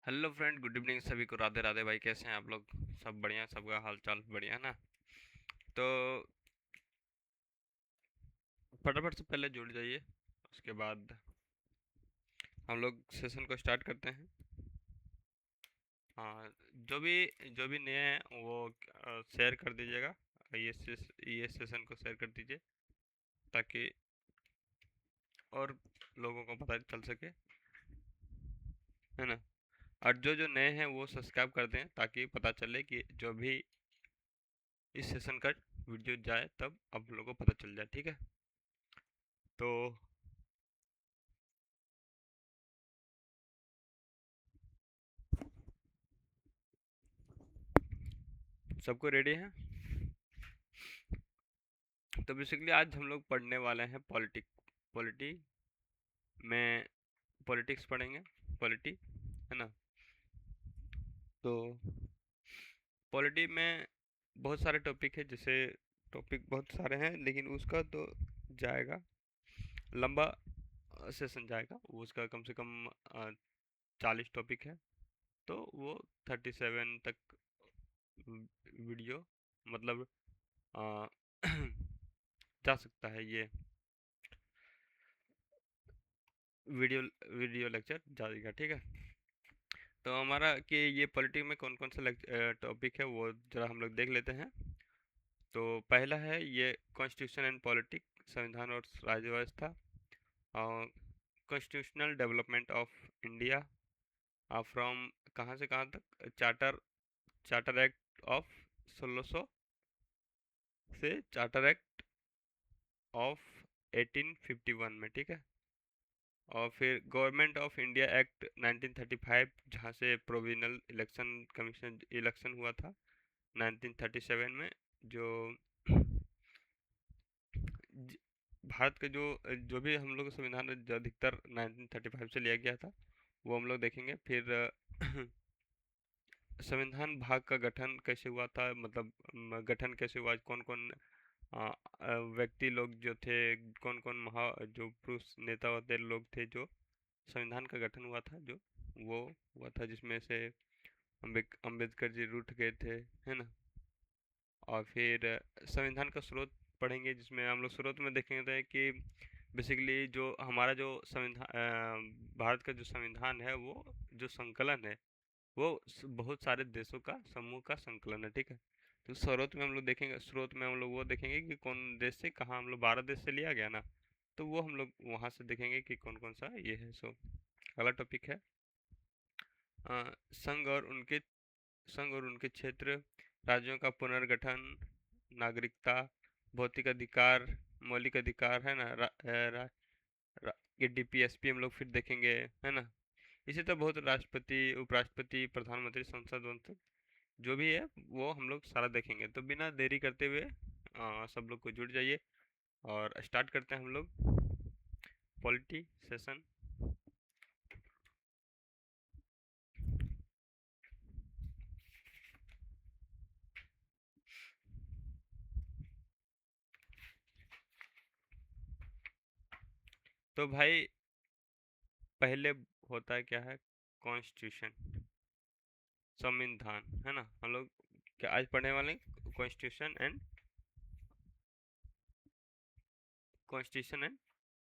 Hello friend, good evening सभी को। राधे राधे भाई, कैसे हैं आप लोग? सब बढ़िया, सबका हाल चाल बढ़िया ना? तो फटाफट से पहले जुड़ जाइए, उसके बाद हम लोग सेशन को स्टार्ट करते हैं। हाँ, जो भी नए हैं वो शेयर कर दीजिएगा। ये सेशन को शेयर कर दीजिए ताकि और लोगों को पता चल सके, है ना? और जो जो नए हैं वो सब्सक्राइब कर दें ताकि पता चले कि जो भी इस सेशन का वीडियो जाए तब आप लोगों को पता चल जाए, ठीक है? तो सबको रेडी है? तो बेसिकली आज हम लोग पढ़ने वाले हैं पॉलिटी में। पॉलिटिक्स पढ़ेंगे, पॉलिटी, है ना? तो पॉलिटी में बहुत सारे टॉपिक है, जैसे टॉपिक बहुत सारे हैं लेकिन उसका तो जाएगा लंबा सेशन जाएगा वो। उसका कम से कम 40 टॉपिक है, तो वो 37 तक वीडियो मतलब अ, जा सकता है ये वीडियो वीडियो लेक्चर जाएगा, ठीक है? तो हमारा कि ये पॉलिटी में कौन कौन सा टॉपिक है वो जरा हम लोग देख लेते हैं। तो पहला है ये कॉन्स्टिट्यूशन एंड पॉलिटिक, संविधान और राज्य व्यवस्था, और constitutional development of India, from कहाँ से कहाँ तक, चार्टर एक्ट ऑफ 1600 से चार्टर एक्ट ऑफ 1851 में, ठीक है? और फिर गवर्नमेंट ऑफ इंडिया एक्ट 1935, जहाँ से प्रोविजनल इलेक्शन कमीशन इलेक्शन हुआ था 1937 में। जो ज- भारत के जो भी हम लोग का संविधान है, जो अधिकतर 1935 से लिया गया था, वो हम लोग देखेंगे। फिर संविधान भाग का गठन कैसे हुआ था, मतलब गठन कैसे हुआ, कौन कौन व्यक्ति लोग जो थे, कौन कौन जो पुरुष नेता होते लोग थे जो संविधान का गठन हुआ था, जो वो हुआ था, जिसमें से अम्बेडकर जी रूठ गए थे, है ना? और फिर संविधान का स्रोत पढ़ेंगे, जिसमें हम लोग स्रोत में देखेंगे कि बेसिकली जो हमारा जो भारत का जो संविधान है वो जो संकलन है वो बहुत सारे देशों का समूह का संकलन है, ठीक है? तो स्रोत में हम लोग देखेंगे, स्रोत में हम लोग वो देखेंगे कि कौन देश से कहाँ, हम लोग भारत देश से लिया गया ना, तो वो हम लोग वहाँ से देखेंगे कि कौन कौन सा ये है। सो अगला टॉपिक है अ, संघ और उनके संघ और उनके क्षेत्र, राज्यों का पुनर्गठन, नागरिकता, भौतिक अधिकार, मौलिक अधिकार, है ना? ये डीपीएसपी हम लोग फिर देखेंगे, है ना? इसी तरह बहुत राष्ट्रपति, उपराष्ट्रपति, प्रधानमंत्री, संसद वंसद जो भी है वो हम लोग सारा देखेंगे। तो बिना देरी करते हुए सब लोग को जुड़ जाइए और स्टार्ट करते हैं हम लोग पॉलिटी सेशन। तो भाई पहले होता है क्या है, कॉन्स्टिट्यूशन, संविधान, है ना? हम लोग क्या आज पढ़ने वाले हैं? कॉन्स्टिट्यूशन एंड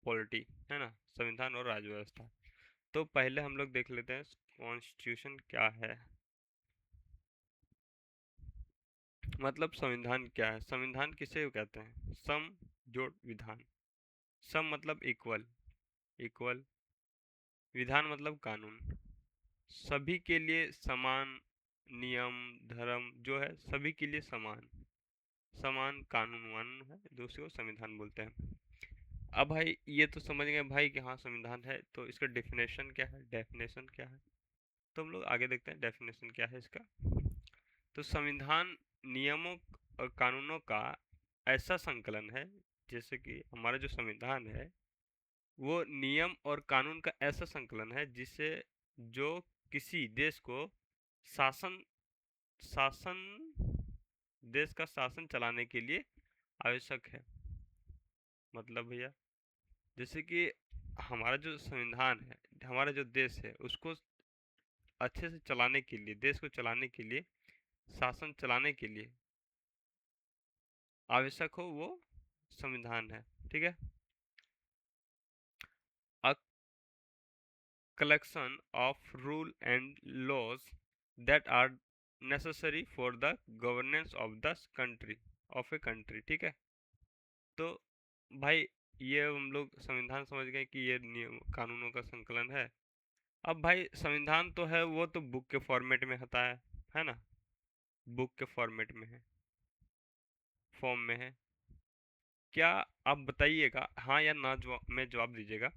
पॉलिटी, है ना? संविधान और राज्य व्यवस्था। तो पहले हम लोग देख लेते हैं कॉन्स्टिट्यूशन क्या है। मतलब संविधान क्या है? संविधान किसे कहते हैं? सम जोड़ विधान। सम मतलब इक्वल, इक्वल। विधान मतलब कानून। सभी के लिए समान नियम, धर्म जो है सभी के लिए समान, समान कानून वानून है, दूसरे को संविधान बोलते हैं। अब भाई ये तो समझ गए भाई कि हाँ संविधान है, तो इसका डेफिनेशन क्या है? डेफिनेशन क्या है? तो हम लोग आगे देखते हैं डेफिनेशन क्या है इसका। तो संविधान नियमों और कानूनों का ऐसा संकलन है, जैसे कि हमारा जो संविधान है वो नियम और कानून का ऐसा संकलन है जिससे जो किसी देश को शासन शासन देश का शासन चलाने के लिए आवश्यक है। मतलब भैया जैसे कि हमारा जो संविधान है, हमारा जो देश है उसको अच्छे से चलाने के लिए, देश को चलाने के लिए, शासन चलाने के लिए आवश्यक हो वो संविधान है। ठीक है। A collection of rule and laws that are necessary for the governance of the country, of a country. ठीक है। तो भाई ये हम लोग संविधान समझ गए कि ये नियम कानूनों का संकलन है। अब भाई संविधान तो है, वो तो बुक के फॉर्मेट में होता है ना, बुक के फॉर्मेट में है, फॉर्म में है। क्या आप बताइएगा, हाँ या ना में जवाब दीजिएगा।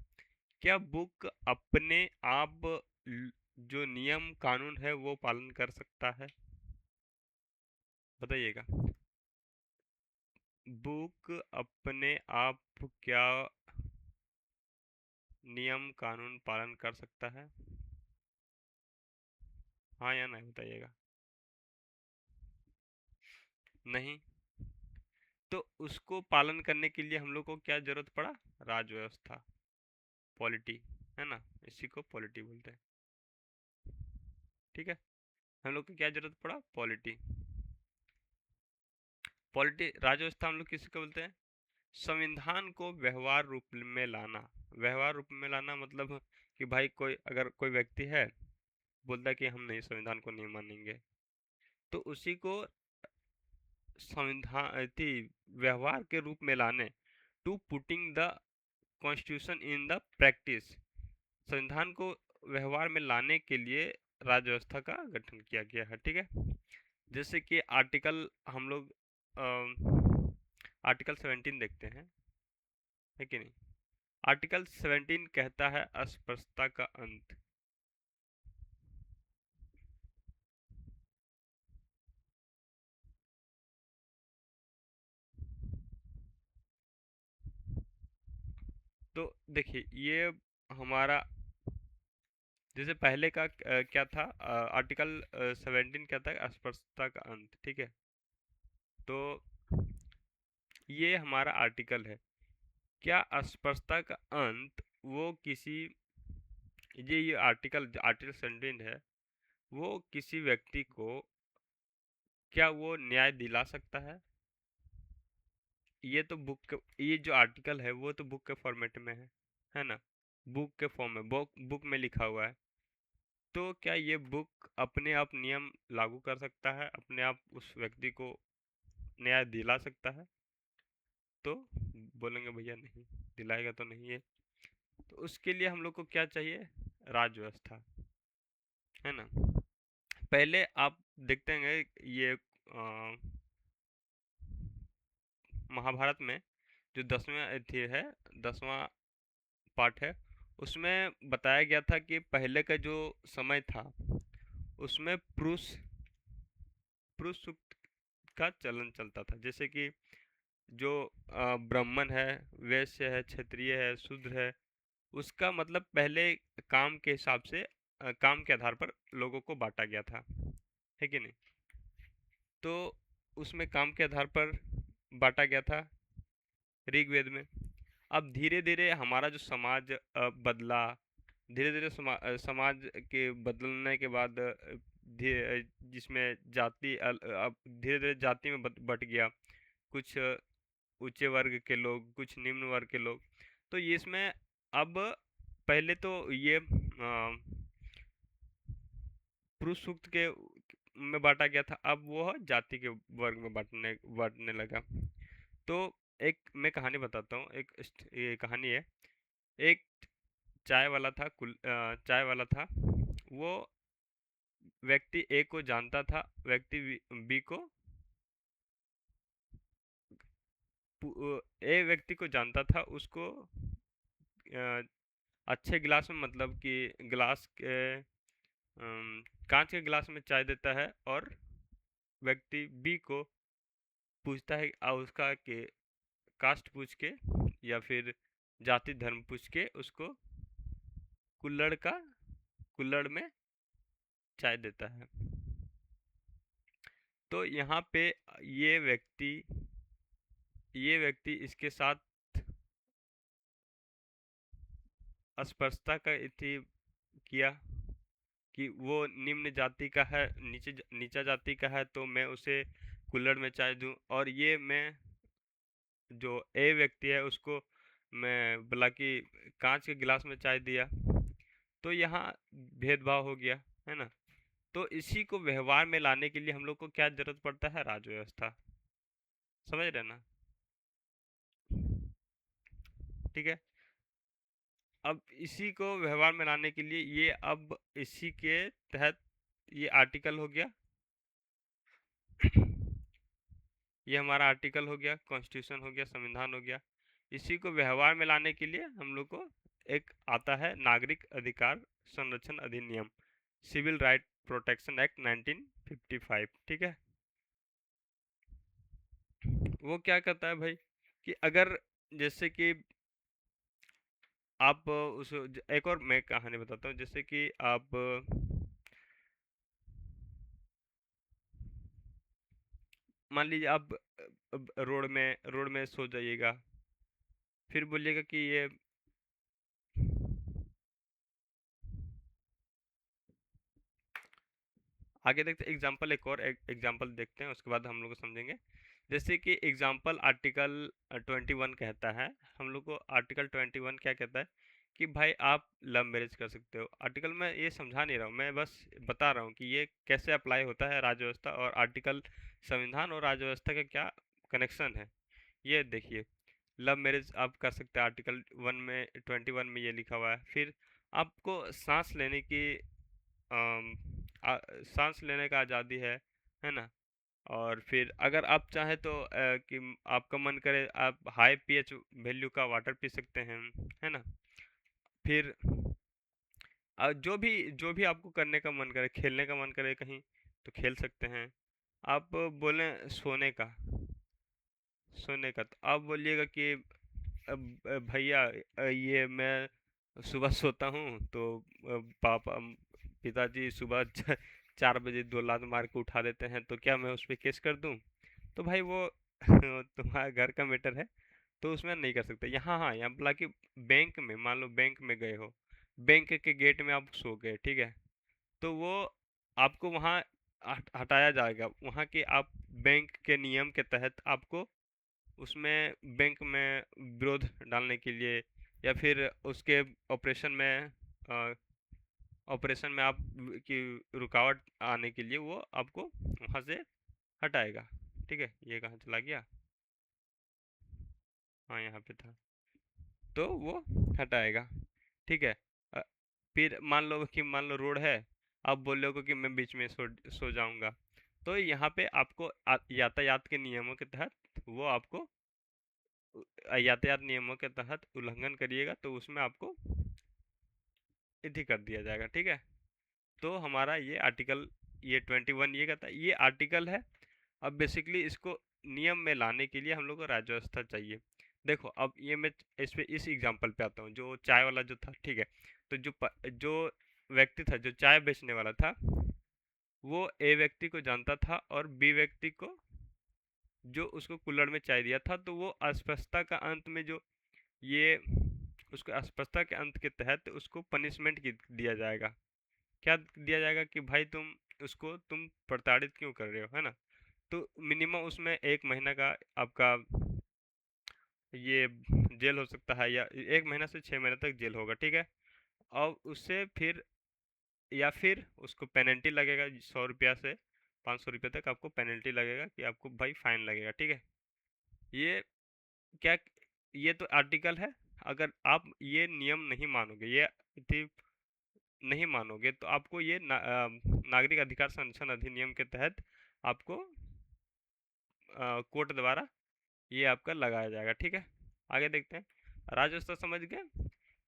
क्या बुक अपने आप जो नियम कानून है वो पालन कर सकता है? बताइएगा। बुक अपने आप क्या नियम कानून पालन कर सकता है? हाँ या नहीं बताइएगा। नहीं। तो उसको पालन करने के लिए हम लोग को क्या जरूरत पड़ा? राज व्यवस्था, पॉलिटी, है ना, इसी को पॉलिटी बोलते हैं। ठीक है। हम लोग को क्या जरूरत पड़ा? पॉलिटी। पॉलिटी, राज व्यवस्था हम लोग किसी को बोलते हैं? संविधान को व्यवहार रूप में लाना। व्यवहार रूप में लाना मतलब कि भाई कोई, अगर कोई व्यक्ति है बोलता है कि हम नहीं, संविधान को नहीं मानेंगे, तो उसी को संविधान व्यवहार के रूप में लाने, to putting the constitution in the practice, संविधान को व्यवहार में लाने के लिए राज्य व्यवस्था का गठन किया गया है। ठीक है। जैसे कि आर्टिकल, हम लोग आर्टिकल 17 देखते हैं, है कि नहीं? आर्टिकल 17 कहता है अस्पृश्यता का अंत। तो देखिए ये हमारा, जैसे पहले का क्या था, आर्टिकल 17 कहता है अस्पृश्यता का अंत। ठीक है। तो ये हमारा आर्टिकल है। क्या अस्पृश्यता का अंत वो किसी, ये आर्टिकल, आर्टिकल 17 है, वो किसी व्यक्ति को क्या वो न्याय दिला सकता ये तो ये जो आर्टिकल है वो तो बुक के फॉर्मेट में है ना, बुक के फॉर्म में, बुक में लिखा हुआ है। तो क्या ये बुक अपने आप नियम लागू कर सकता है, अपने आप उस व्यक्ति को न्याय दिला सकता है? तो बोलेंगे भैया नहीं, दिलाएगा तो नहीं है। तो उसके लिए हम लोग को क्या चाहिए? राज व्यवस्था, है ना। पहले आप देखते हैं ये महाभारत में जो 10वां अध्याय है, 10वां पार्ट है, उसमें बताया गया था कि पहले का जो समय था उसमें पुरुष पुरुष सूक्त का चलन चलता था। जैसे कि जो ब्राह्मण है, वैश्य है, क्षत्रिय है, शूद्र है, उसका मतलब पहले काम के हिसाब से, काम के आधार पर लोगों को बांटा गया था, है कि नहीं? तो उसमें काम के आधार पर बांटा गया था ऋग्वेद में। अब धीरे धीरे हमारा जो समाज बदला, धीरे धीरे समाज के बदलने के बाद जिसमें जाति अब धीरे धीरे जाति में बट गया। कुछ ऊंचे वर्ग के लोग, कुछ निम्न वर्ग के लोग। तो ये इसमें अब पहले तो ये पुरुष सूक्त के में बांटा गया था, अब वो जाति के वर्ग में बांटने बांटने लगा। तो एक मैं कहानी बताता हूँ, ये कहानी है। एक चाय वाला था, चाय वाला था। वो व्यक्ति ए को जानता था, व्यक्ति बी को, ए व्यक्ति को जानता था, उसको अ, अच्छे गिलास में, मतलब कि गिलास के कांच के गिलास में चाय देता है, और व्यक्ति बी को पूछता है, उसका के कास्ट पूछ के या फिर जाति धर्म पूछ के उसको कुल्हड़ का, कुल्हड़ में चाय देता है। तो यहाँ पे ये व्यक्ति ये व्यक्ति इसके साथ अस्पृश्यता का किया, कि वो निम्न जाति का है, नीचा जाति का है, तो मैं उसे कुल्हड़ में चाय दूं, और ये मैं जो ए व्यक्ति है उसको मैं भला कि कांच के गिलास में चाय दिया, तो यहाँ भेदभाव हो गया, है ना। तो इसी को व्यवहार में लाने के लिए हम लोग को क्या जरूरत पड़ता है, राजव्यवस्था। समझ रहे ना। ठीक है। अब इसी को व्यवहार में लाने के लिए ये अब इसी के तहत ये आर्टिकल हो गया, ये हमारा आर्टिकल हो गया, कॉन्स्टिट्यूशन हो गया, संविधान हो गया। इसी को व्यवहार में लाने के लिए हम लोग को एक आता है नागरिक अधिकार संरक्षण अधिनियम, सिविल राइट प्रोटेक्शन एक्ट 1955। ठीक है। वो क्या कहता है भाई कि अगर जैसे कि आप एक और मैं कहानी बताता हूँ, जैसे कि आप मान लीजिए आप रोड में सो जाइएगा, फिर बोलिएगा कि ये आगे देखते हैं एग्जाम्पल, एक और एग्जाम्पल देखते हैं, उसके बाद हम लोग को समझेंगे। जैसे कि एग्जाम्पल आर्टिकल 21 कहता है, हम लोग को आर्टिकल 21 क्या कहता है कि भाई आप लव मैरिज कर सकते हो। आर्टिकल में ये समझा नहीं रहा हूँ, मैं बस बता रहा हूँ कि ये कैसे अप्लाई होता है राज्य व्यवस्था, और आर्टिकल संविधान और राज्य व्यवस्था का क्या कनेक्शन है। ये देखिए, लव मैरिज आप कर सकते हैं, आर्टिकल 21 में ये लिखा हुआ है। फिर आपको सांस लेने की सांस लेने का आज़ादी है ना। और फिर अगर आप चाहें तो कि आपका मन करे आप हाई पीएच वैल्यू का वाटर पी सकते हैं, है ना। फिर जो भी आपको करने का मन करे, खेलने का मन करे कहीं, तो खेल सकते हैं। आप बोले सोने का तो आप बोलिएगा कि भैया ये मैं सुबह सोता हूँ तो पापा पिताजी सुबह 4 बजे 2 लात मार के उठा देते हैं, तो क्या मैं उस पर केस कर दूँ। तो भाई वो तुम्हारा घर का मैटर है, तो उसमें नहीं कर सकते। यहाँ हाँ, यहाँ बोला कि बैंक में, मान लो बैंक में गए हो, बैंक के गेट में आप सो गए, ठीक है, तो वो आपको वहाँ हटाया जाएगा वहाँ के। आप बैंक के नियम के तहत आपको उसमें बैंक में विरोध डालने के लिए, या फिर उसके ऑपरेशन में आप की रुकावट आने के लिए वो आपको वहाँ से हटाएगा। ठीक है, ये कहाँ चला गया, हाँ यहाँ पे था, तो वो हटाएगा। ठीक है। अ, फिर मान लो रोड है, आप बोल रहे हो कि मैं बीच में सो जाऊंगा, तो यहाँ पे आपको यातायात के नियमों के तहत वो आपको यातायात नियमों के तहत उल्लंघन करिएगा तो उसमें आपको इति कर दिया जाएगा। ठीक है। तो हमारा ये आर्टिकल, ये 21 ये कहता है, ये आर्टिकल है। अब बेसिकली इसको नियम में लाने के लिए हम लोग को राज्य व्यवस्था चाहिए। देखो अब ये मैं इस एग्जांपल पे आता हूँ, जो चाय वाला जो था, ठीक है। तो जो व्यक्ति था, जो चाय बेचने वाला था, वो ए व्यक्ति को जानता था और बी व्यक्ति को, जो उसको कुल्हड़ में चाय दिया था, तो वो अस्पष्टता का अंत में जो ये उसको अस्पष्टता के अंत के तहत उसको पनिशमेंट दिया जाएगा। क्या दिया जाएगा कि भाई तुम प्रताड़ित क्यों कर रहे हो, है ना। तो मिनिमम उसमें 1 महीना का आपका ये जेल हो सकता है, या 1 महीना से 6 महीने तक जेल होगा। ठीक है। और उससे फिर या फिर उसको पेनल्टी लगेगा, 100 रुपया से 500 रुपये तक आपको पेनल्टी लगेगा, कि आपको भाई फाइन लगेगा। ठीक है। ये क्या, ये तो आर्टिकल है। अगर आप ये नियम नहीं मानोगे, ये थी नहीं मानोगे, तो आपको ये नागरिक अधिकार संरक्षण अधिनियम के तहत आपको कोर्ट द्वारा ये आपका लगाया जाएगा। ठीक है। आगे देखते हैं। राज्य व्यवस्था समझ गए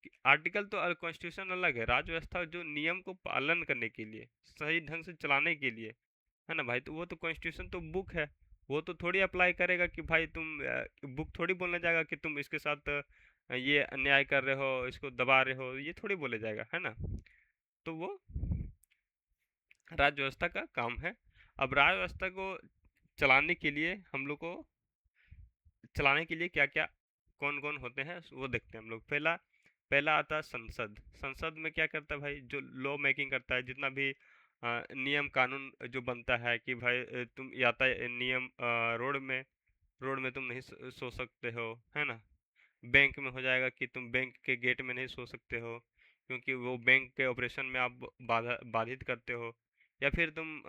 कि आर्टिकल तो कॉन्स्टिट्यूशन अलग है, राज्य व्यवस्था जो नियम को पालन करने के लिए, सही ढंग से चलाने के लिए, है ना भाई। तो वो तो कॉन्स्टिट्यूशन तो बुक है, वो तो थोड़ी अप्लाई करेगा कि भाई तुम बुक थोड़ी बोलने जाएगा कि तुम इसके साथ ये अन्याय कर रहे हो, इसको दबा रहे हो, ये थोड़ी बोले जाएगा, है ना। तो वो राज्य व्यवस्था का काम है। अब राज्य व्यवस्था को चलाने के लिए हम लोग को, चलाने के लिए क्या क्या कौन कौन होते हैं वो देखते हैं हम लोग। पहला पहला आता है संसद। संसद में क्या करता है भाई, जो लॉ मेकिंग करता है, जितना भी नियम कानून जो बनता है कि भाई तुम यातायात नियम, रोड में तुम नहीं सो सकते हो, है ना। बैंक में हो जाएगा कि तुम बैंक के गेट में नहीं सो सकते हो, क्योंकि वो बैंक के ऑपरेशन में आप बाधित करते हो। या फिर तुम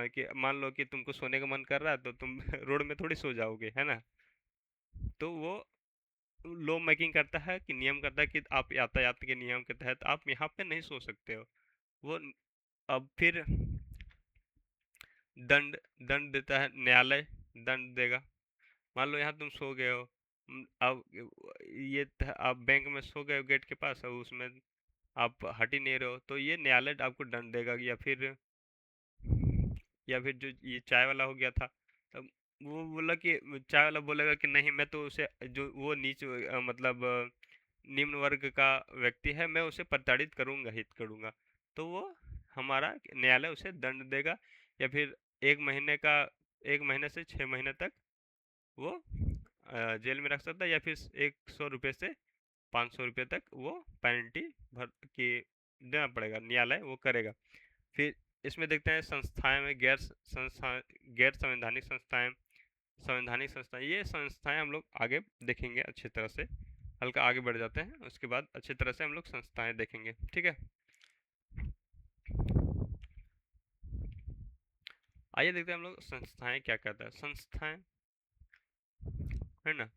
कि मान लो कि तुमको सोने का मन कर रहा है तो तुम रोड में थोड़ी सो जाओगे, है ना। तो वो लॉ मेकिंग करता है कि नियम करता है कि आप यातायात के नियम के तहत आप यहाँ पे नहीं सो सकते हो। वो अब फिर दंड दंड देता है न्यायालय, दंड देगा। मान लो यहाँ तुम सो गए हो, अब आप बैंक में सो गए हो गेट के पास, और उसमें आप हट ही नहीं रहे हो, तो ये न्यायालय आपको दंड देगा। या फिर जो ये चाय वाला हो गया था, तब वो बोला कि चाय वाला बोलेगा कि नहीं, मैं तो उसे जो वो मतलब निम्न वर्ग का व्यक्ति है, मैं उसे प्रताड़ित करूंगा, हित करूंगा। तो वो हमारा न्यायालय उसे दंड देगा। या फिर 1 महीने का 1 महीने से 6 महीने तक वो जेल में रख सकता है, या फिर 100 रुपये से 500 रुपये तक वो पेनल्टी भर के देना पड़ेगा, न्यायालय वो करेगा। फिर इसमें देखते हैं संस्थाएं में गैर संवैधानिक संस्थाएं, संवैधानिक संस्थाएं। ये संस्थाएं हम लोग आगे देखेंगे अच्छी तरह से, हल्का आगे बढ़ जाते हैं, उसके बाद अच्छी तरह से हम लोग संस्थाएं देखेंगे, ठीक है। आइए देखते हैं हम लोग संस्थाएं क्या कहता है, संस्थाएं, है ना।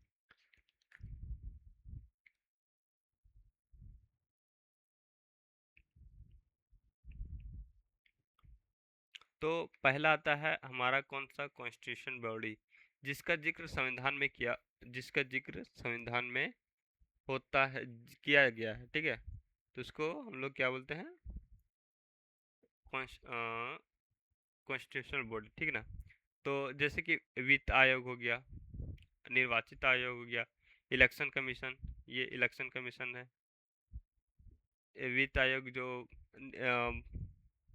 तो पहला आता है हमारा कौन सा, कॉन्स्टिट्यूशन बॉडी, जिसका जिक्र संविधान में किया, जिसका जिक्र संविधान में होता है, किया गया है, ठीक है। तो इसको हम लोग क्या बोलते हैं, कॉन्स्टिट्यूशनल बॉडी, ठीक है ना। तो जैसे कि वित्त आयोग हो गया, निर्वाचित आयोग हो गया, इलेक्शन कमीशन, ये इलेक्शन कमीशन है। वित्त आयोग जो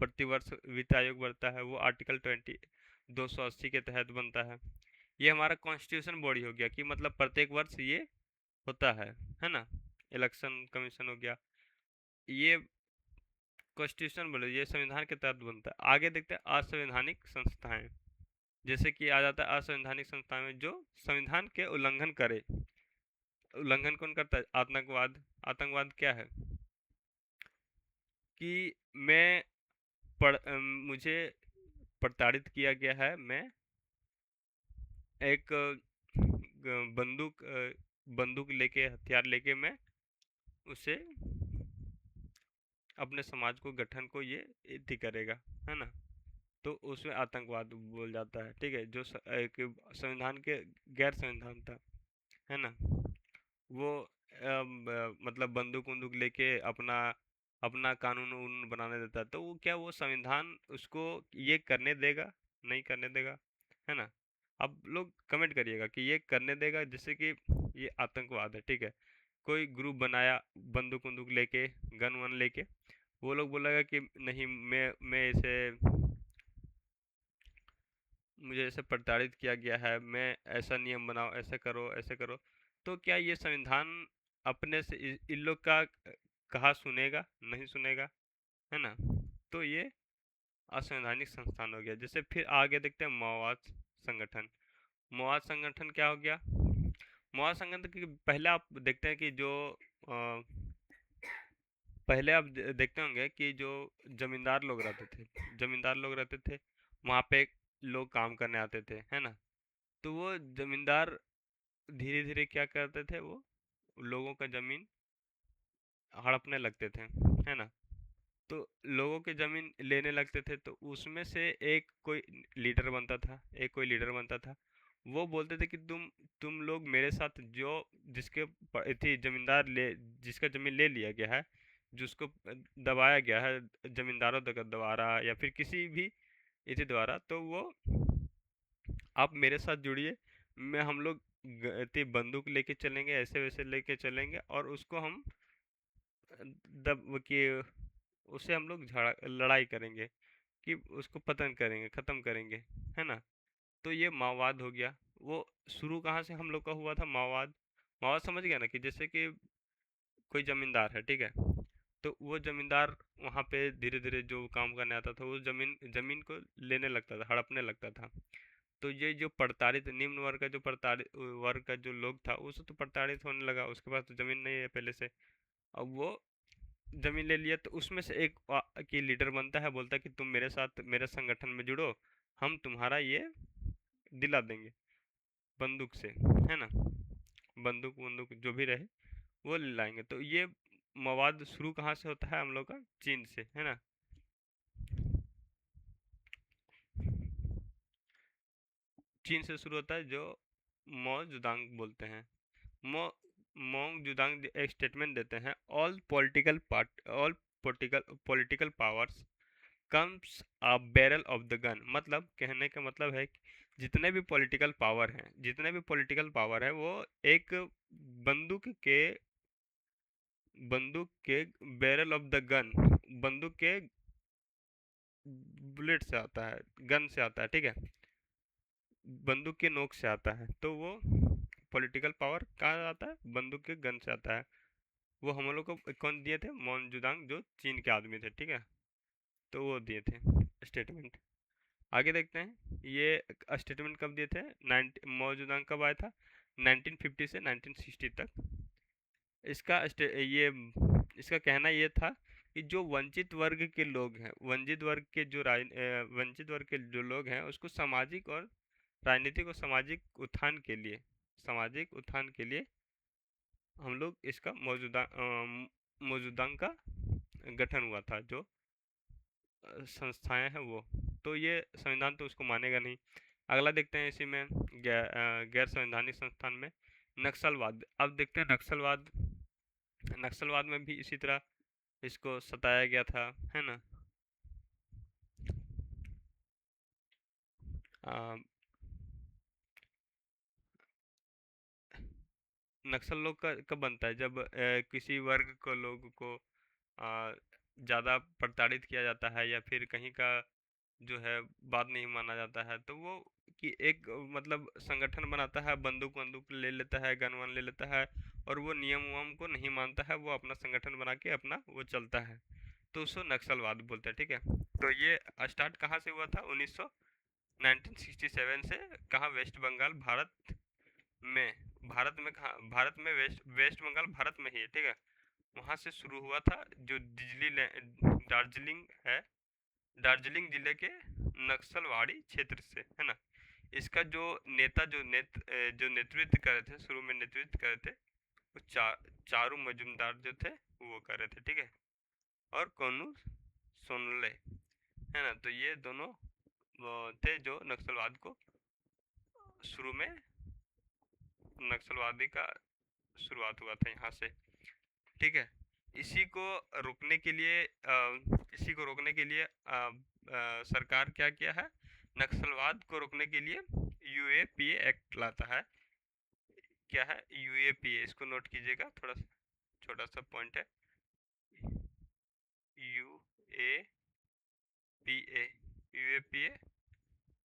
प्रतिवर्ष वित्त आयोग बनता है, वो आर्टिकल 280 के तहत बनता है। ये हमारा कॉन्स्टिट्यूशन बॉडी हो गया, कि मतलब प्रत्येक वर्ष ये होता है ना। इलेक्शन कमीशन हो गया, ये कॉन्स्टिट्यूशन बॉडी, ये संविधान के तहत बनता है। आगे देखते हैं असंवैधानिक संस्थाएं। जैसे कि आ जाता है असंवैधानिक संस्थाएं में जो संविधान के उल्लंघन करे। उल्लंघन कौन करता है, आतंकवाद। आतंकवाद क्या है कि मुझे प्रताड़ित किया गया है, मैं एक बंदूक लेके, हथियार लेके मैं उसे अपने समाज को, गठन को ये इति करेगा, है ना। तो उसमें आतंकवाद बोल जाता है, ठीक है। जो एक संविधान के गैर संविधान था, है ना। वो मतलब बंदूक वंदूक लेके अपना अपना कानून उन बनाने देता है, तो वो क्या, वो संविधान उसको ये करने देगा, नहीं करने देगा, है ना। अब लोग कमेंट करिएगा कि ये करने देगा, जैसे कि ये आतंकवाद है, ठीक है। कोई ग्रुप बनाया बंदूक वंदूक लेके, गन वन लेके, वो लोग बोलेगा कि नहीं, मैं इसे, मुझे ऐसे प्रताड़ित किया गया है, मैं ऐसा नियम बनाओ, ऐसे करो, ऐसे करो। तो क्या ये संविधान अपने से इन लोग का कहा सुनेगा, नहीं सुनेगा, है ना। तो ये असंवैधानिक संस्थान हो गया। जैसे फिर आगे देखते हैं माओवाद संगठन। माओवाद संगठन क्या हो गया, माओवाद संगठन की पहले आप देखते हैं कि जो पहले आप देखते होंगे कि जो जमींदार लोग रहते थे, जमींदार लोग रहते थे, वहाँ पे लोग काम करने आते थे, है ना। तो वो जमींदार धीरे धीरे क्या करते थे, वो लोगों का जमीन हड़पने लगते थे, है ना। तो लोगों की जमीन लेने लगते थे, तो उसमें से एक कोई लीडर बनता था, एक कोई लीडर बनता था। वो बोलते थे कि तुम लोग मेरे साथ, जो जिसके थी जमींदार ले जिसका जमीन ले लिया गया है, जिसको दबाया गया है जमींदारों द्वारा, या फिर किसी भी इसी द्वारा, तो वो आप मेरे साथ जुड़िए, मैं हम लोग बंदूक लेके चलेंगे, ऐसे वैसे लेके चलेंगे, और उसको हम दब कि उसे हम लोग लड़ाई करेंगे, कि उसको पतन करेंगे, ख़त्म करेंगे, है ना। तो ये माओवाद हो गया। वो शुरू कहाँ से हम लोग का हुआ था, माओवाद। माओवाद समझ गया ना, कि जैसे कि कोई जमींदार है, ठीक है, तो वो जमींदार वहाँ पे धीरे धीरे जो काम करने आता था वो जमीन जमीन को लेने लगता था, हड़पने लगता था। तो ये जो प्रताड़ित निम्न वर्ग का जो प्रताड़ित वर्ग का जो लोग था उससे तो प्रताड़ित होने लगा, उसके पास तो जमीन नहीं है पहले से। अब वो जमीन ले लिया तो उसमें से एक की लीडर बनता है, बोलता है कि तुम मेरे साथ मेरे संगठन में जुड़ो, हम तुम्हारा ये दिला देंगे बंदूक से, है ना, बंदूक बंदूक जो भी रहे वो ले लाएंगे। तो ये मवाद शुरू कहाँ से होता है हम लोग का? चीन से, है ना। चीन से शुरू होता है, जो मो जुदांग बोलते हैं। मो मोंग जुदांग एक स्टेटमेंट देते हैं, all political powers comes a barrel of the gun. मतलब कहने का मतलब है कि जितने भी पॉलिटिकल पावर है वो एक बंदूक के बंदूक के बैरल ऑफ द गन, बंदूक के बुलेट से आता है, गन से आता है, ठीक है, बंदूक के नोक से आता है। तो वो पॉलिटिकल पावर कहाँ आता है? बंदूक के गन से आता है। वो हम लोग को कौन दिए थे? मौनजुदांग, जो चीन के आदमी थे, ठीक है, तो वो दिए थे स्टेटमेंट। आगे देखते हैं ये स्टेटमेंट कब दिए थे। मौजूदांग कब आया था? 1950 से 1960 तक। ये इसका कहना ये था कि जो वंचित वर्ग के लोग हैं, वंचित वर्ग के जो लोग हैं उसको सामाजिक और राजनीतिक और सामाजिक उत्थान के लिए हम लोग इसका मौजूदांग का गठन हुआ था, जो संस्थाएं हैं वो। तो ये संविधान तो उसको मानेगा नहीं। अगला देखते हैं इसी में गैर संवैधानिक संस्थान में नक्सलवाद। अब देखते हैं नक्सलवाद। नक्सलवाद में भी इसी तरह इसको सताया गया था, है ना। आ, नक्सल लोग का कब बनता है? जब किसी वर्ग को लोग को ज़्यादा प्रताड़ित किया जाता है या फिर कहीं का जो है बात नहीं माना जाता है, तो वो कि एक मतलब संगठन बनाता है, बंदूक बंदूक ले लेता है, गन वन ले लेता है, और वो नियम उयम को नहीं मानता है, वो अपना संगठन बना के अपना वो चलता है, तो उसको नक्सलवाद बोलते हैं, ठीक है। तो ये स्टार्ट कहाँ से हुआ था? 1967 से। कहाँ? वेस्ट बंगाल, में कहाँ? भारत में वेस्ट बंगाल भारत में ही है, ठीक है। वहाँ से शुरू हुआ था, जो दार्जिलिंग है, दार्जिलिंग जिले के नक्सलवाड़ी क्षेत्र से, है ना। इसका जो नेता जो नेतृत्व कर रहे थे, शुरू में नेतृत्व कर रहे थे, वो चारू मजुमदार जो थे वो कर रहे थे, ठीक है, और कोनू सोनले, है ना। तो ये दोनों वो थे जो नक्सलवाद को शुरू में, नक्सलवादी का शुरुआत हुआ था यहाँ से, ठीक है। इसी को रोकने के लिए सरकार क्या किया है? नक्सलवाद को रोकने के लिए यूएपीए एक्ट लाता है। क्या है यूएपीए? इसको नोट कीजिएगा, थोड़ा सा छोटा सा पॉइंट है। यूएपीए यूएपीए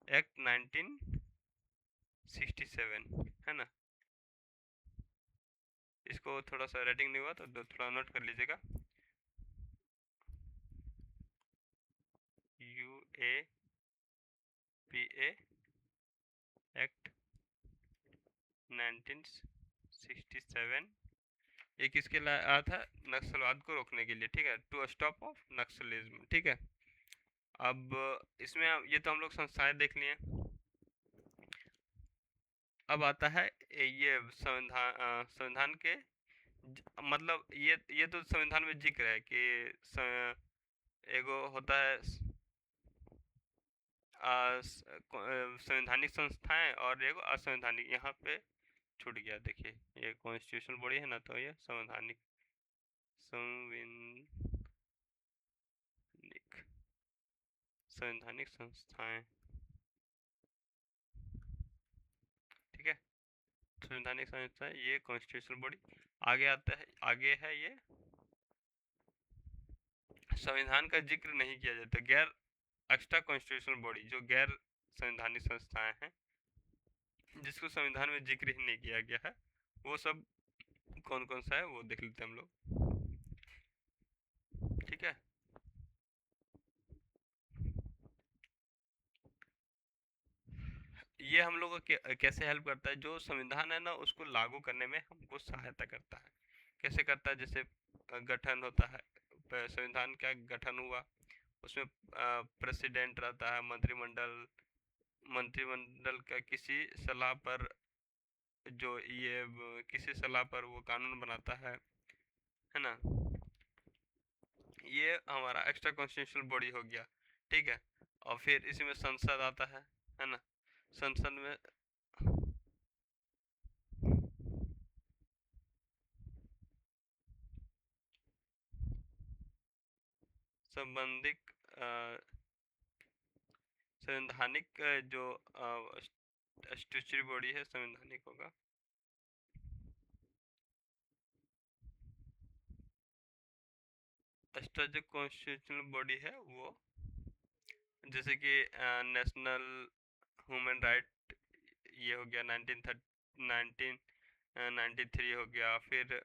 एक्ट 1967, है ना। इसको थोड़ा सा रेटिंग नहीं हुआ तो थोड़ा नोट कर लीजिएगा। यूएपीए एक्ट 1967, ये किसके लिए आया था? नक्सलवाद को रोकने के लिए, ठीक है, टू स्टॉप ऑफ नक्सलिज्म, ठीक है। अब इसमें ये तो हम लोग संस्थाएं देख लिए। अब आता है ये संविधान के मतलब ये तो संविधान में जिक्र है कि एगो होता है संवैधानिक संस्थाएं और एगो असंवैधानिक। यहाँ पे छूट गया, देखिए, ये कॉन्स्टिट्यूशन बॉडी है ना, तो ये संवैधानिक संवैधानिक संस्थाएं, ठीक है, संवैधानिक संस्थाएं, ये कॉन्स्टिट्यूशन बॉडी। आगे आता है, आगे है ये संविधान का जिक्र नहीं किया जाता, गैर एक्स्ट्रा कॉन्स्टिट्यूशनल बॉडी, जो गैर संवैधानिक संस्थाएं हैं जिसको संविधान में जिक्र ही नहीं किया गया है, वो सब कौन कौन सा है वो देख लेते हैं हम लोग। ठीक है। ये हम लोग को कैसे हेल्प करता है, जो संविधान है ना उसको लागू करने में हमको सहायता करता है। कैसे करता है, जैसे गठन होता है, संविधान का गठन हुआ, उसमें प्रेसिडेंट रहता है, मंत्रिमंडल, मंत्रिमंडल का किसी सलाह पर, जो ये किसी सलाह पर वो कानून बनाता है ना। ये हमारा एक्स्ट्रा कॉन्स्टिट्यूशनल बॉडी हो गया। ठीक है। और फिर इसमें संसद आता है ना। संसद में संबंधित संवैधानिक जो स्टैट्यूटरी बॉडी है, संवैधानिक होगा। एक्स्ट्रा जो कॉन्स्टिट्यूशनल बॉडी है वो, जैसे कि नेशनल ह्यूमन राइट, ये हो गया 1993 हो गया। फिर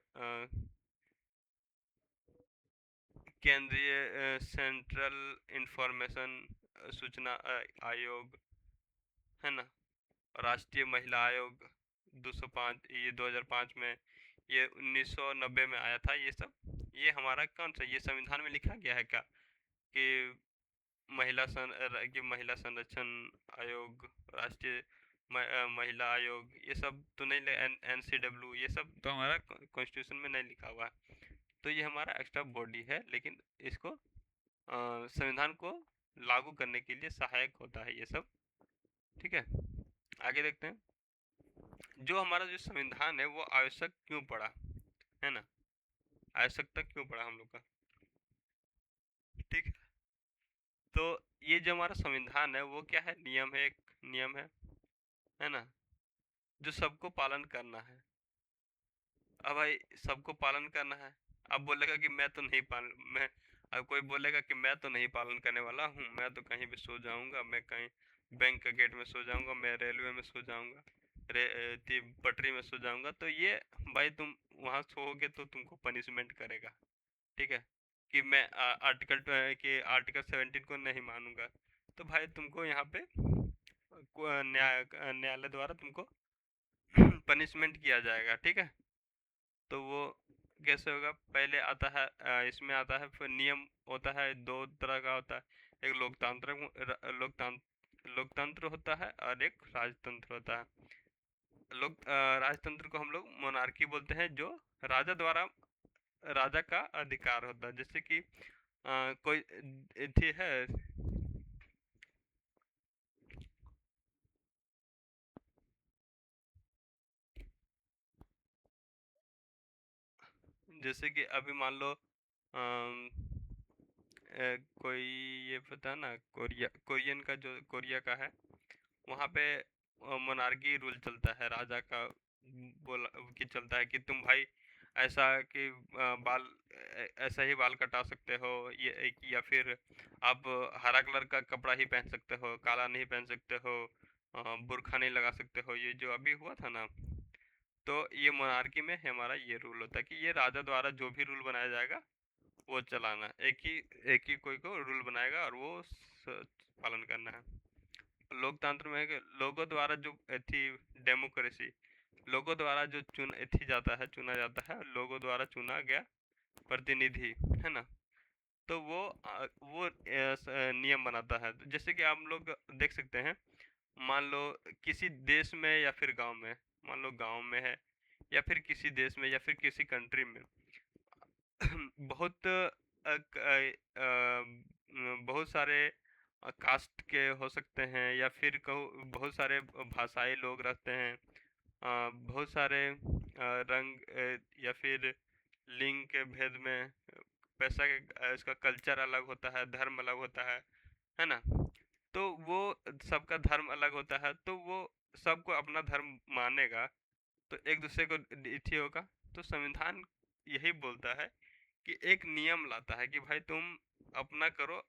केंद्रीय सेंट्रल इंफॉर्मेशन सूचना आयोग, है ना। राष्ट्रीय महिला आयोग 205, ये 2005 में, ये 1990 में आया था ये सब। ये हमारा कौन सा, ये संविधान में लिखा गया है क्या कि महिला संरक्षण आयोग, राष्ट्रीय महिला आयोग, ये सब तो नहीं, NCW, ये सब तो हमारा कॉन्स्टिट्यूशन में नहीं लिखा हुआ है। तो ये हमारा एक्स्ट्रा बॉडी है, लेकिन इसको संविधान को लागू करने के लिए सहायक होता है ये सब। ठीक है। आगे देखते हैं, जो हमारा जो संविधान है वो आवश्यक क्यों पड़ा, है ना। आवश्यकता क्यों पड़ा हम लोग का। ठीक है। तो ये जो हमारा संविधान है वो क्या है, नियम है, एक नियम है ना, जो सबको पालन करना है। अब भाई सबको पालन करना है। अब बोलेगा कि मैं तो नहीं पालन, मैं, अब कोई बोलेगा कि मैं तो नहीं पालन करने वाला हूँ, मैं तो कहीं भी सो जाऊंगा, मैं कहीं बैंक के गेट में सो जाऊंगा, मैं रेलवे में सो जाऊंगा, पटरी में सो जाऊंगा, तो ये भाई तुम वहाँ सोओगे तो तुमको पनिशमेंट करेगा। ठीक है। कि मैं आर्टिकल 17 को नहीं मानूंगा, तो भाई तुमको यहाँ पे न्यायालय द्वारा तुमको पनिशमेंट किया जाएगा। ठीक है। तो वो कैसे होगा, पहले आता है इसमें आता है, फिर नियम होता है, दो तरह का होता है, एक लोकतंत्र होता है और एक राजतंत्र होता है। राजतंत्र को हम लोग मोनार्की बोलते हैं, जो राजा द्वारा, राजा का अधिकार होता है। जैसे कि कोई थी है, जैसे कि अभी मान लो कोई, ये पता ना, कोरियन का, जो कोरिया का है, वहाँ पे मोनार्की रूल चलता है, राजा का बोला कि चलता है कि तुम भाई ऐसा कि ऐसा ही बाल कटा सकते हो, या फिर आप हरा कलर का कपड़ा ही पहन सकते हो, काला नहीं पहन सकते हो, बुर्खा नहीं लगा सकते हो, ये जो अभी हुआ था ना। तो ये मोनार्की में हमारा ये रूल होता है कि ये राजा द्वारा जो भी रूल बनाया जाएगा वो चलाना, एक ही कोई को रूल बनाएगा और वो पालन करना है। लोकतंत्र में लोगों द्वारा जो थी, डेमोक्रेसी, लोगों द्वारा जो जाता है, चुना जाता है, लोगों द्वारा चुना गया प्रतिनिधि, है ना। तो वो नियम बनाता है। तो जैसे कि आप लोग देख सकते हैं, मान लो किसी देश में या फिर गांव में, मान लो गांव में है, या फिर किसी देश में, या फिर किसी कंट्री में बहुत बहुत सारे कास्ट के हो सकते हैं, या फिर कहो बहुत सारे भाषाई लोग रहते हैं, बहुत सारे रंग, या फिर लिंग के भेद में, पैसा के इसका कल्चर अलग होता है, धर्म अलग होता है ना। तो वो सबका धर्म अलग होता है, तो वो सबको अपना धर्म मानेगा, तो एक दूसरे को इथी होगा। तो संविधान यही बोलता है कि एक नियम लाता है कि भाई तुम अपना करो,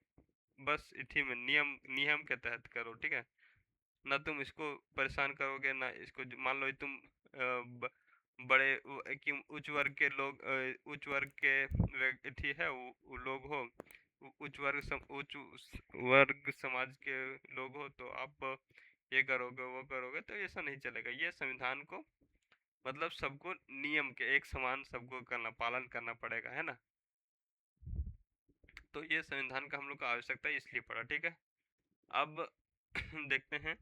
बस इथी में नियम नियम के तहत करो। ठीक है। ना तुम इसको परेशान करोगे, ना इसको, मान लो तुम बड़े कि उच्च वर्ग के लोग उच्च वर्ग के व्यक्ति है वो लोग हो, उच्च वर्ग समाज के लोग हो, तो आप ये करोगे वो करोगे तो ऐसा नहीं चलेगा। ये संविधान को मतलब सबको नियम के एक समान सबको करना पालन करना पड़ेगा, है ना। तो ये संविधान का हम लोग को आवश्यकता इसलिए पड़ा, ठीक है। अब देखते हैं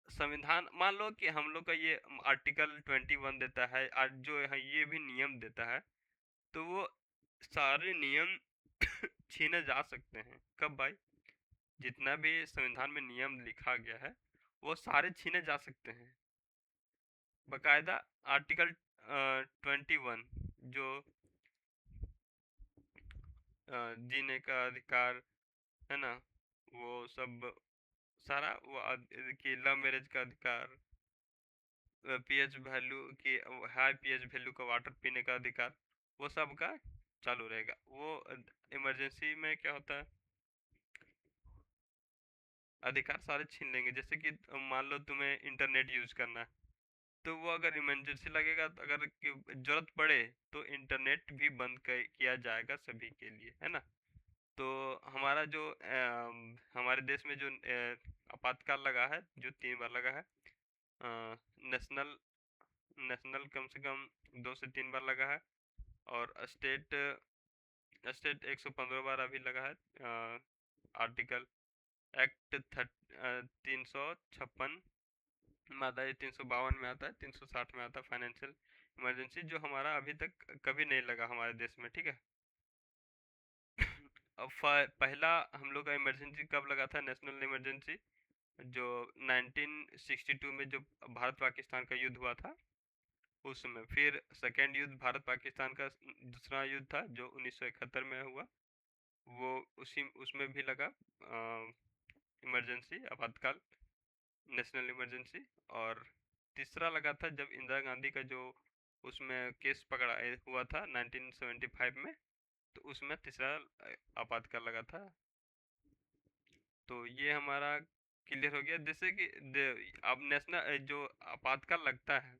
संविधान, मान लो कि हम लोग का ये आर्टिकल 21 देता है, जो है ये भी नियम देता है, तो वो सारे नियम छीने जा सकते हैं। कब भाई? जितना भी संविधान में नियम लिखा गया है वो सारे छीने जा सकते हैं। बकायदा आर्टिकल 21 जो जीने का अधिकार, है ना, वो सब सारा वो कि लव मैरिज का अधिकार, पीएच वैल्यू की हाई पीएच वैल्यू का वाटर पीने का अधिकार, वो सब का चालू रहेगा। वो इमरजेंसी में क्या होता है, अधिकार सारे छीन लेंगे। जैसे कि मान लो तुम्हें इंटरनेट यूज करना है, तो वो अगर इमरजेंसी लगेगा, तो अगर जरूरत पड़े तो इंटरनेट भी बंद किया जाएगा सभी के लिए, है ना। तो हमारा जो हमारे देश में जो आपातकाल लगा है, जो 3 बार लगा है, नेशनल नेशनल कम से कम 2 से 3 बार लगा है, और स्टेट स्टेट 115 बार अभी लगा है। आर्टिकल एक्ट 356 में आता है, 352 में आता है, 360 में आता है, फाइनेंशियल इमरजेंसी, जो हमारा अभी तक कभी नहीं लगा हमारे देश में, ठीक है। अब पहला हम लोग का इमरजेंसी कब लगा था, नेशनल इमरजेंसी, जो 1962 में जो भारत पाकिस्तान का युद्ध हुआ था उसमें। फिर सेकेंड युद्ध भारत पाकिस्तान का दूसरा युद्ध था जो 1971 में हुआ, वो उसी उसमें भी लगा इमरजेंसी, आपातकाल, नेशनल इमरजेंसी। और तीसरा लगा था जब इंदिरा गांधी का जो उसमें केस पकड़ा हुआ था 1975 में, तो उसमें तीसरा आपातकाल लगा था। तो ये हमारा क्लियर हो गया। जैसे कि अब नेशनल जो आपातकाल लगता है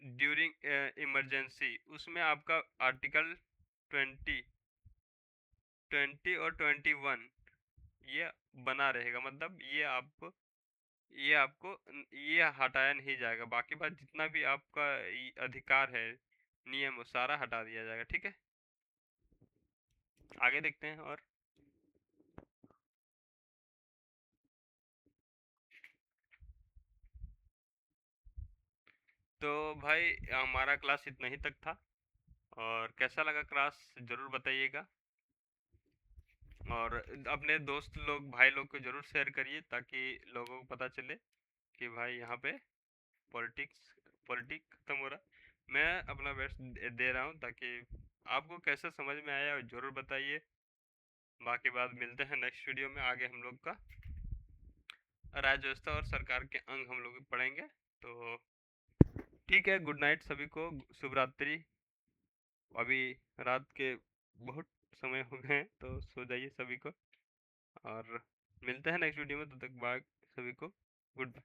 ड्यूरिंग इमरजेंसी, उसमें आपका आर्टिकल 20 और 21 ये बना रहेगा। मतलब ये आपको ये हटाया नहीं जाएगा। बाकी बात जितना भी आपका अधिकार है, नियम, वो सारा हटा दिया जाएगा, ठीक है। आगे देखते हैं। और तो भाई हमारा क्लास इतना ही तक था, और कैसा लगा क्लास ज़रूर बताइएगा। और अपने दोस्त लोग, भाई लोग को ज़रूर शेयर करिए, ताकि लोगों को पता चले कि भाई यहाँ पे पॉलिटिक्स खत्म हो रहा। मैं अपना बेस्ट दे रहा हूँ, ताकि आपको कैसे समझ में आया ज़रूर बताइए। बाकी बात मिलते हैं नेक्स्ट वीडियो में। आगे हम लोग का राज्य व्यवस्था और सरकार के अंग हम लोग पढ़ेंगे। तो ठीक है, गुड नाइट सभी को, शुभ रात्रि। अभी रात के बहुत समय हो गए हैं, तो सो जाइए सभी को। और मिलते हैं नेक्स्ट वीडियो में, तब तक बाय सभी को, गुड बाय।